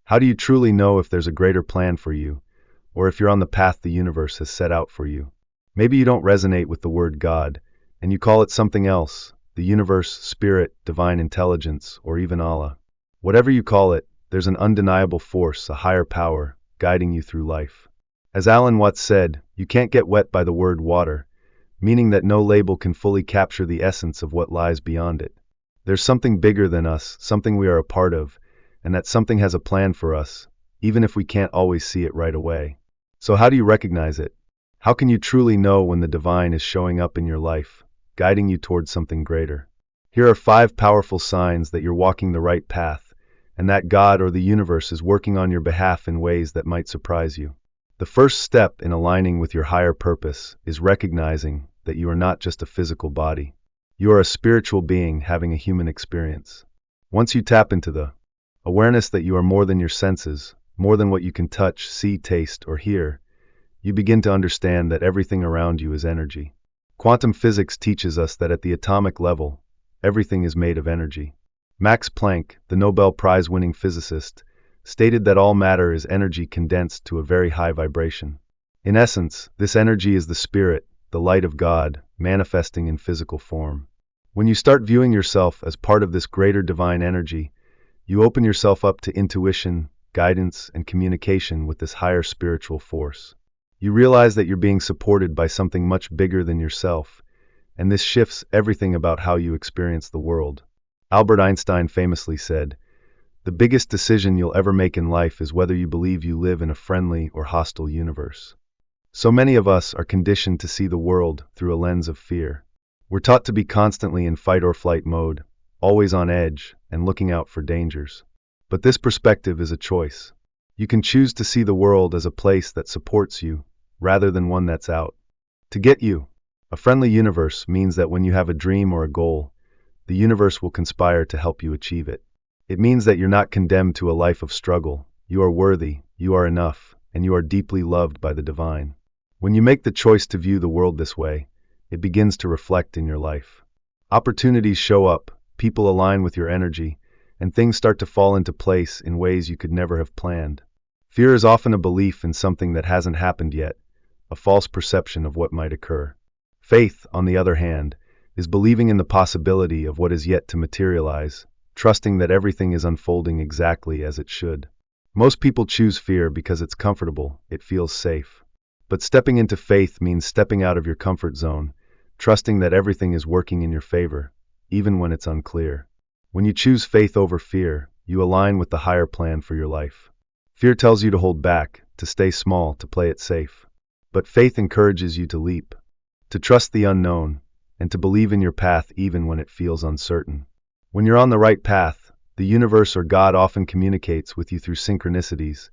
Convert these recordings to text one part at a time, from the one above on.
How do you truly know if there's a greater plan for you, or if you're on the path the universe has set out for you? Maybe you don't resonate with the word God, and you call it something else, the universe, spirit, divine intelligence, or even Allah. Whatever you call it, there's an undeniable force, a higher power, guiding you through life. As Alan Watts said, you can't get wet by the word water, meaning that no label can fully capture the essence of what lies beyond it. There's something bigger than us, something we are a part of, and that something has a plan for us, even if we can't always see it right away. So how do you recognize it? How can you truly know when the divine is showing up in your life, guiding you towards something greater? Here are 5 powerful signs that you're walking the right path, and that God or the universe is working on your behalf in ways that might surprise you. The first step in aligning with your higher purpose is recognizing that you are not just a physical body. You are a spiritual being having a human experience. Once you tap into the awareness that you are more than your senses, more than what you can touch, see, taste, or hear, you begin to understand that everything around you is energy. Quantum physics teaches us that at the atomic level, everything is made of energy. Max Planck, the Nobel Prize-winning physicist, stated that all matter is energy condensed to a very high vibration. In essence, this energy is the spirit, the light of God, manifesting in physical form. When you start viewing yourself as part of this greater divine energy, you open yourself up to intuition, guidance, and communication with this higher spiritual force. You realize that you're being supported by something much bigger than yourself, and this shifts everything about how you experience the world. Albert Einstein famously said, "The biggest decision you'll ever make in life is whether you believe you live in a friendly or hostile universe." So many of us are conditioned to see the world through a lens of fear. We're taught to be constantly in fight or flight mode, always on edge, and looking out for dangers. But this perspective is a choice. You can choose to see the world as a place that supports you, rather than one that's out to get you. A friendly universe means that when you have a dream or a goal, the universe will conspire to help you achieve it. It means that you're not condemned to a life of struggle. You are worthy, you are enough, and you are deeply loved by the divine. When you make the choice to view the world this way, it begins to reflect in your life. Opportunities show up, people align with your energy, and things start to fall into place in ways you could never have planned. Fear is often a belief in something that hasn't happened yet, a false perception of what might occur. Faith, on the other hand, is believing in the possibility of what is yet to materialize, trusting that everything is unfolding exactly as it should. Most people choose fear because it's comfortable, it feels safe. But stepping into faith means stepping out of your comfort zone, trusting that everything is working in your favor, even when it's unclear. When you choose faith over fear, you align with the higher plan for your life. Fear tells you to hold back, to stay small, to play it safe. But faith encourages you to leap, to trust the unknown, and to believe in your path even when it feels uncertain. When you're on the right path, the universe or God often communicates with you through synchronicities,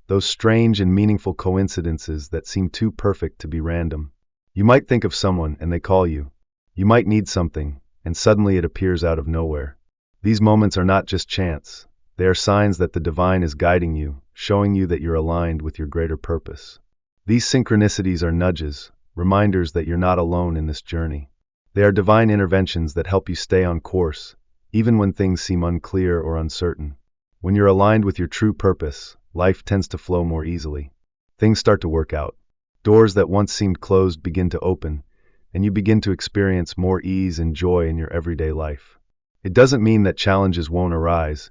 those strange and meaningful coincidences that seem too perfect to be random. You might think of someone and they call you. You might need something, and suddenly it appears out of nowhere. These moments are not just chance. They are signs that the divine is guiding you, showing you that you're aligned with your greater purpose. These synchronicities are nudges, reminders that you're not alone in this journey. They are divine interventions that help you stay on course, even when things seem unclear or uncertain. When you're aligned with your true purpose, life tends to flow more easily. Things start to work out. Doors that once seemed closed begin to open, and you begin to experience more ease and joy in your everyday life. It doesn't mean that challenges won't arise,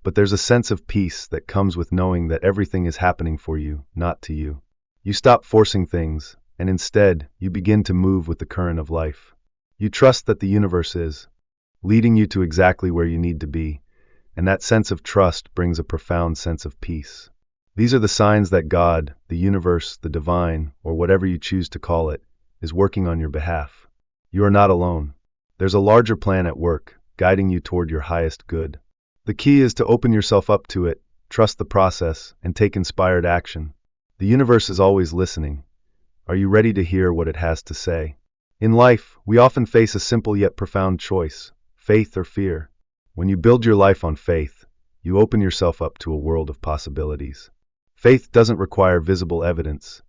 but there's a sense of peace that comes with knowing that everything is happening for you, not to you. You stop forcing things, and instead, you begin to move with the current of life. You trust that the universe is leading you to exactly where you need to be, and that sense of trust brings a profound sense of peace. These are the signs that God, the universe, the divine, or whatever you choose to call it, is working on your behalf. You are not alone. There's a larger plan at work, guiding you toward your highest good. The key is to open yourself up to it, trust the process, and take inspired action. The universe is always listening. Are you ready to hear what it has to say? In life, we often face a simple yet profound choice, faith or fear. When you build your life on faith, you open yourself up to a world of possibilities. Faith doesn't require visible evidence.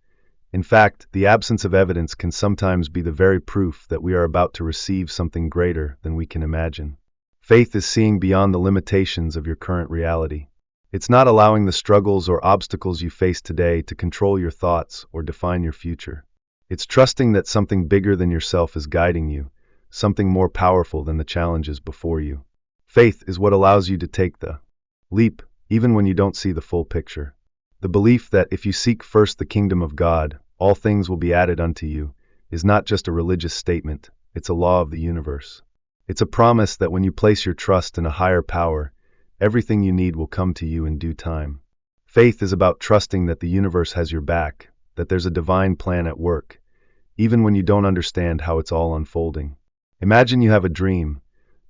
In fact, the absence of evidence can sometimes be the very proof that we are about to receive something greater than we can imagine. Faith is seeing beyond the limitations of your current reality. It's not allowing the struggles or obstacles you face today to control your thoughts or define your future. It's trusting that something bigger than yourself is guiding you, something more powerful than the challenges before you. Faith is what allows you to take the leap, even when you don't see the full picture. The belief that if you seek first the kingdom of God, all things will be added unto you, is not just a religious statement, it's a law of the universe. It's a promise that when you place your trust in a higher power, everything you need will come to you in due time. Faith is about trusting that the universe has your back, that there's a divine plan at work, even when you don't understand how it's all unfolding. Imagine you have a dream,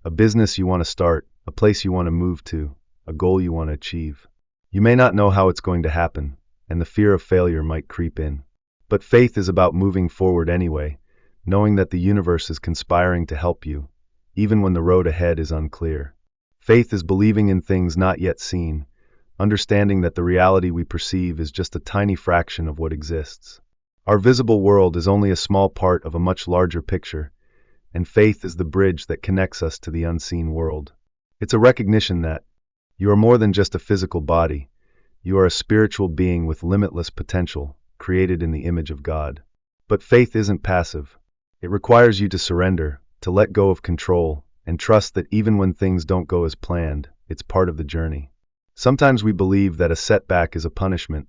a business you want to start, a place you want to move to, a goal you want to achieve. You may not know how it's going to happen, and the fear of failure might creep in. But faith is about moving forward anyway, knowing that the universe is conspiring to help you, even when the road ahead is unclear. Faith is believing in things not yet seen, understanding that the reality we perceive is just a tiny fraction of what exists. Our visible world is only a small part of a much larger picture, and faith is the bridge that connects us to the unseen world. It's a recognition that you are more than just a physical body. You are a spiritual being with limitless potential, created in the image of God. But faith isn't passive. It requires you to surrender, to let go of control, and trust that even when things don't go as planned, it's part of the journey. Sometimes we believe that a setback is a punishment,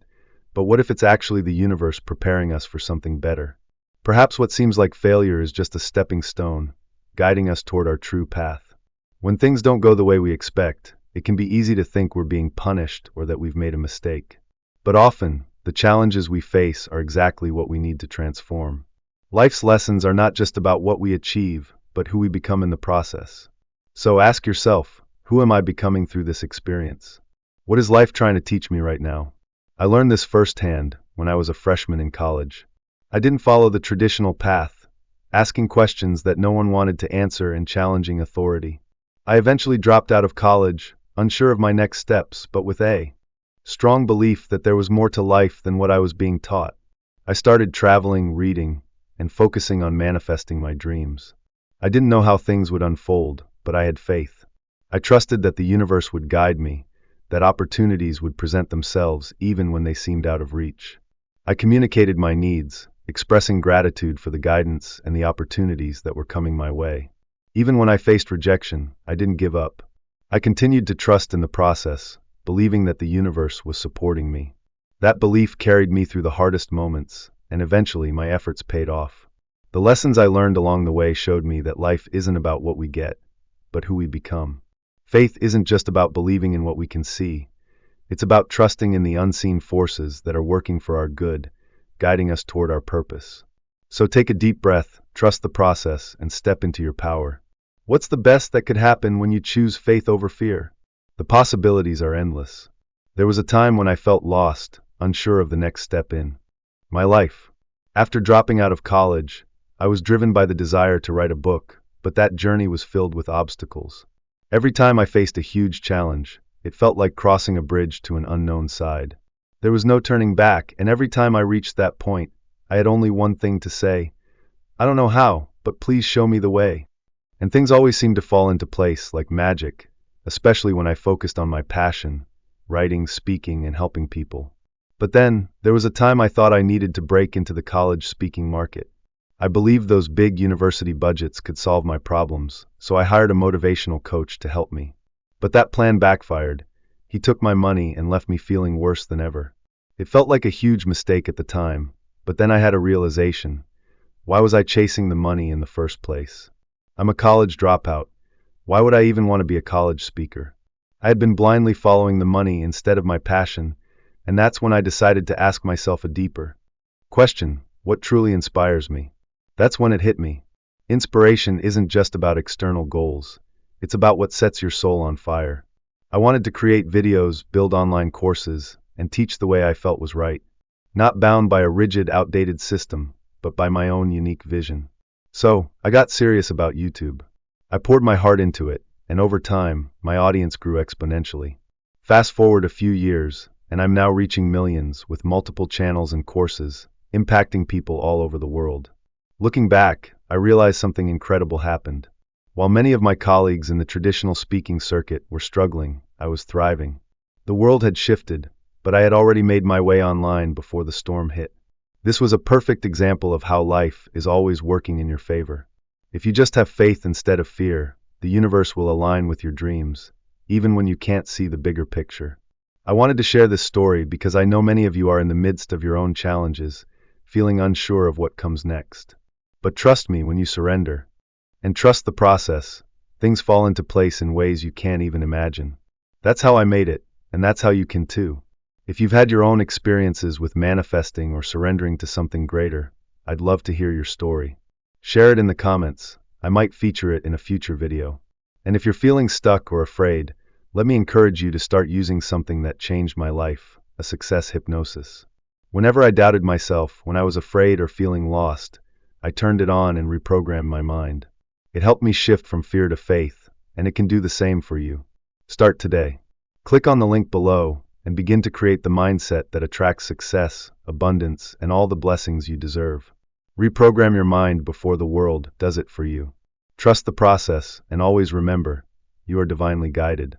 but what if it's actually the universe preparing us for something better? Perhaps what seems like failure is just a stepping stone, guiding us toward our true path. When things don't go the way we expect, it can be easy to think we're being punished or that we've made a mistake. But often, the challenges we face are exactly what we need to transform. Life's lessons are not just about what we achieve, but who we become in the process. So ask yourself, who am I becoming through this experience? What is life trying to teach me right now? I learned this firsthand when I was a freshman in college. I didn't follow the traditional path, asking questions that no one wanted to answer and challenging authority. I eventually dropped out of college, unsure of my next steps, but with a strong belief that there was more to life than what I was being taught. I started traveling, reading, and focusing on manifesting my dreams. I didn't know how things would unfold, but I had faith. I trusted that the universe would guide me, that opportunities would present themselves even when they seemed out of reach. I communicated my needs, expressing gratitude for the guidance and the opportunities that were coming my way. Even when I faced rejection, I didn't give up. I continued to trust in the process, believing that the universe was supporting me. That belief carried me through the hardest moments, and eventually my efforts paid off. The lessons I learned along the way showed me that life isn't about what we get, but who we become. Faith isn't just about believing in what we can see. It's about trusting in the unseen forces that are working for our good, guiding us toward our purpose. So take a deep breath, trust the process, and step into your power. What's the best that could happen when you choose faith over fear? The possibilities are endless. There was a time when I felt lost, unsure of the next step in my life. After dropping out of college, I was driven by the desire to write a book, but that journey was filled with obstacles. Every time I faced a huge challenge, it felt like crossing a bridge to an unknown side. There was no turning back, and every time I reached that point, I had only one thing to say: I don't know how, but please show me the way. And things always seemed to fall into place like magic, especially when I focused on my passion, writing, speaking, and helping people. But then, there was a time I thought I needed to break into the college speaking market. I believed those big university budgets could solve my problems, so I hired a motivational coach to help me. But that plan backfired. He took my money and left me feeling worse than ever. It felt like a huge mistake at the time, but then I had a realization. Why was I chasing the money in the first place? I'm a college dropout. Why would I even want to be a college speaker? I had been blindly following the money instead of my passion, and that's when I decided to ask myself a deeper question: what truly inspires me? That's when it hit me. Inspiration isn't just about external goals. It's about what sets your soul on fire. I wanted to create videos, build online courses, and teach the way I felt was right. Not bound by a rigid, outdated system, but by my own unique vision. So, I got serious about YouTube. I poured my heart into it, and over time, my audience grew exponentially. Fast forward a few years, and I'm now reaching millions with multiple channels and courses, impacting people all over the world. Looking back, I realized something incredible happened. While many of my colleagues in the traditional speaking circuit were struggling, I was thriving. The world had shifted, but I had already made my way online before the storm hit. This was a perfect example of how life is always working in your favor. If you just have faith instead of fear, the universe will align with your dreams, even when you can't see the bigger picture. I wanted to share this story because I know many of you are in the midst of your own challenges, feeling unsure of what comes next. But trust me when you surrender, and trust the process, things fall into place in ways you can't even imagine. That's how I made it, and that's how you can too. If you've had your own experiences with manifesting or surrendering to something greater, I'd love to hear your story. Share it in the comments. I might feature it in a future video. And if you're feeling stuck or afraid, let me encourage you to start using something that changed my life, a success hypnosis. Whenever I doubted myself, when I was afraid or feeling lost, I turned it on and reprogrammed my mind. It helped me shift from fear to faith, and it can do the same for you. Start today. Click on the link below and begin to create the mindset that attracts success, abundance, and all the blessings you deserve. Reprogram your mind before the world does it for you. Trust the process, and always remember, you are divinely guided.